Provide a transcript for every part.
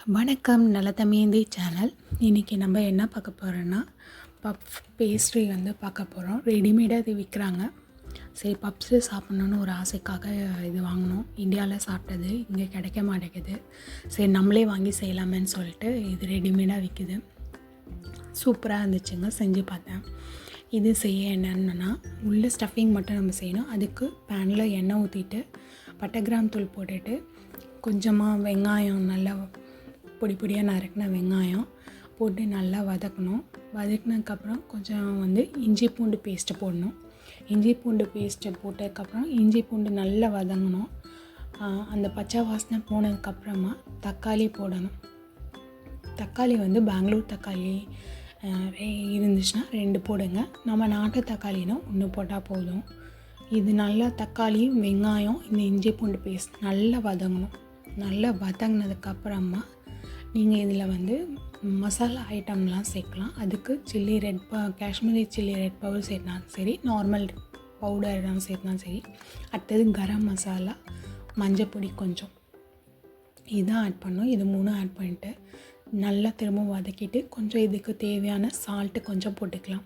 வணக்கம் நலதமயந்தி சேனல். இன்றைக்கி நம்ம என்ன பார்க்க போகிறோன்னா பஃப் பேஸ்ட்ரி வந்து பார்க்க போகிறோம். ரெடிமேடாக இது விற்கிறாங்க. சரி, பப்ஸு சாப்பிட்ணுன்னு ஒரு ஆசைக்காக இது வாங்கினோம். இந்தியாவில் சாப்பிட்டது இங்கே கிடைக்க மாட்டேங்குது. சரி, நம்மளே வாங்கி செய்யலாமேன்னு சொல்லிட்டு இது ரெடிமேடாக விற்கிது. சூப்பராக இருந்துச்சுங்க, செஞ்சு பார்த்தேன். இது செய்ய என்னென்னா, உள்ள ஸ்டஃபிங் மட்டும் நம்ம செய்யணும். அதுக்கு பேனில் எண்ணெய் ஊற்றிட்டு பட்டை கிராம் தூள் போட்டுட்டு கொஞ்சமாக வெங்காயம் நல்லா பொடி பொடியாக நறுக்கின வெங்காயம் போட்டு நல்லா வதக்கணும். வதக்கினதுக்கப்புறம் கொஞ்சம் வந்து இஞ்சி பூண்டு பேஸ்ட்டு போடணும். இஞ்சி பூண்டு பேஸ்ட்டை போட்டதுக்கப்புறம் இஞ்சி பூண்டு நல்லா வதங்கணும். அந்த பச்சை வாசனை போனதுக்கப்புறமா தக்காளி போடணும். தக்காளி வந்து பெங்களூர் தக்காளி இருந்துச்சுன்னா 2 போடுங்க. நம்ம நாட்டு தக்காளினா 1 போட்டால் போதும். இது நல்லா தக்காளி வெங்காயம் இந்த இஞ்சி பூண்டு பேஸ்ட் நல்லா வதங்கணும். நல்லா வதங்கினதுக்கப்புறமா நீங்கள் இதில் வந்து மசாலா ஐட்டம்லாம் சேர்க்கலாம். அதுக்கு காஷ்மீரி சில்லி ரெட் பவுடர் சேர்த்தாலும் சரி, நார்மல் பவுடர் சேர்த்தாலும் சரி. அடுத்தது கரம் மசாலா, மஞ்சள் பொடி கொஞ்சம், இதுதான் ஆட் பண்ணணும். இது 3 ஆட் பண்ணிட்டு நல்லா திரும்ப வதக்கிட்டு கொஞ்சம் இதுக்கு தேவையான சால்ட்டு கொஞ்சம் போட்டுக்கலாம்.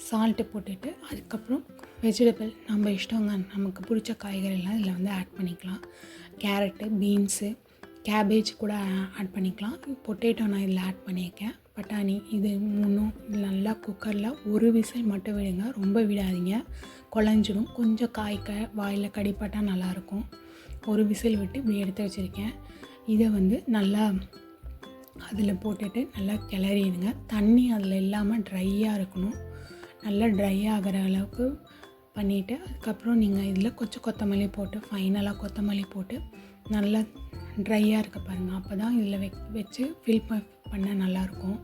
சால்ட்டு போட்டுட்டு அதுக்கப்புறம் வெஜிடபிள் நம்ம இஷ்டங்க, நமக்கு பிடிச்ச காய்கறிலாம் இதில் வந்து ஆட் பண்ணிக்கலாம். கேரட்டு, பீன்ஸு, கேபேஜ் கூட ஆட் பண்ணிக்கலாம். பொட்டேட்டோ நான் இதில் ஆட் பண்ணியிருக்கேன். பட்டாணி, இது 3ம் நல்லா குக்கரில் ஒரு விசில் மட்டும் விடுங்க, ரொம்ப விடாதீங்க, குழஞ்சிடும். கொஞ்சம் வாயில் கடிப்பட்டால் நல்லாயிருக்கும். ஒரு விசில் விட்டு இப்படி எடுத்து வச்சுருக்கேன். இதை வந்து நல்லா அதில் போட்டுட்டு நல்லா கிளறிடுங்க. தண்ணி அதில் இல்லாமல் ட்ரையாக இருக்கணும். நல்லா ட்ரை ஆகிற அளவுக்கு பண்ணிவிட்டு அதுக்கப்புறம் நீங்கள் இதில் கொஞ்சம் கொத்தமல்லி போட்டு ஃபைனலாக கொத்தமல்லி போட்டு நல்லா ட்ரையாக இருக்க பாருங்கள். அப்போ தான் இதில் வச்சு ஃபில் பண்ண நல்லாயிருக்கும்.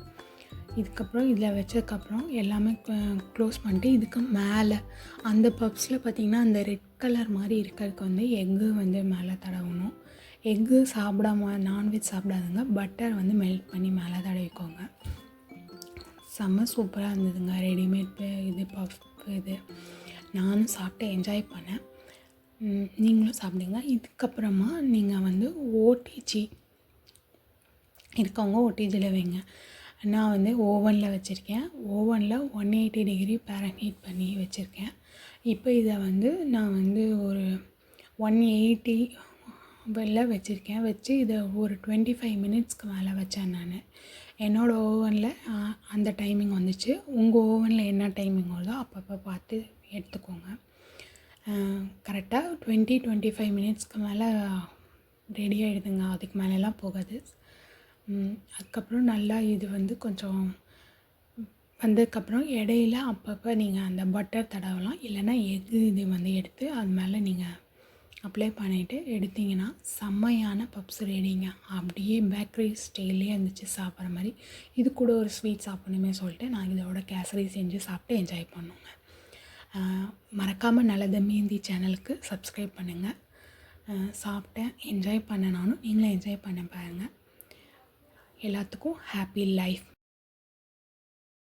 இதுக்கப்புறம் இதில் வச்சதுக்கப்புறம் எல்லாமே க்ளோஸ் பண்ணிட்டு இதுக்கு மேலே அந்த பப்ஸில் பார்த்திங்கன்னா அந்த ரெட் கலர் மாதிரி இருக்கிறதுக்கு வந்து எக்கு வந்து மேலே தடவணும். எக்கு நான்வெஜ் சாப்பிடாதுங்க, பட்டர் வந்து மெல்ட் பண்ணி மேலே தடவிக்கோங்க. செம்ம சூப்பராக இருந்ததுங்க ரெடிமேட் இது பஃப். இது நானும் சாப்பிட்டு என்ஜாய் பண்ணேன். நீங்களும் சாப்பிடுங்க. இதுக்கப்புறமா நீங்கள் வந்து ஓடிஜி இருக்கவங்க ஓடிஜியில் வைங்க. நான் வந்து ஓவனில் வச்சுருக்கேன். ஓவனில் 180 டிகிரி ஃபாரன்ஹீட் பண்ணி வச்சுருக்கேன். இப்போ இதை வந்து நான் வந்து ஒரு 180 வச்சுருக்கேன். வச்சு இதை ஒரு 25 மினிட்ஸ்க்கு மேலே வச்சேன் நான். என்னோடய ஓவனில் அந்த டைமிங் வந்துச்சு. உங்கள் ஓவனில் என்ன டைமிங் வருதோ அப்பப்போ பார்த்து எடுத்துக்கோங்க. கரெக்டாக 20-25 மினிட்ஸ்க்கு மேலே ரெடி ஆகிடுதுங்க. அதுக்கு மேலெலாம் போகாது. அதுக்கப்புறம் நல்லா இது வந்து கொஞ்சம் வந்ததுக்கப்புறம் இடையில அப்பப்போ நீங்கள் அந்த பட்டர் தடவலாம். இல்லைன்னா எக்கு இது வந்து எடுத்து அது மேலே நீங்கள் அப்ளை பண்ணிவிட்டு எடுத்திங்கன்னா செம்மையான பப்ஸ் ரெடிங்க. அப்படியே பேக்கரி ஸ்டைல்லே இருந்துச்சு சாப்பிட்ற மாதிரி. இது கூட ஒரு ஸ்வீட் சாப்பிட்ணுமே சொல்லிட்டு நான் இதோட கேசரி செஞ்சு சாப்பிட்டு என்ஜாய் பண்ணுங்க. மறக்காமல் நலதமயந்தி சேனலுக்கு சப்ஸ்கிரைப் பண்ணுங்கள். சாப்பிட்டேன், என்ஜாய் பண்ண நானும், நீங்களும் என்ஜாய் பண்ண பாருங்கள். எல்லாத்துக்கும் ஹாப்பி லைஃப்.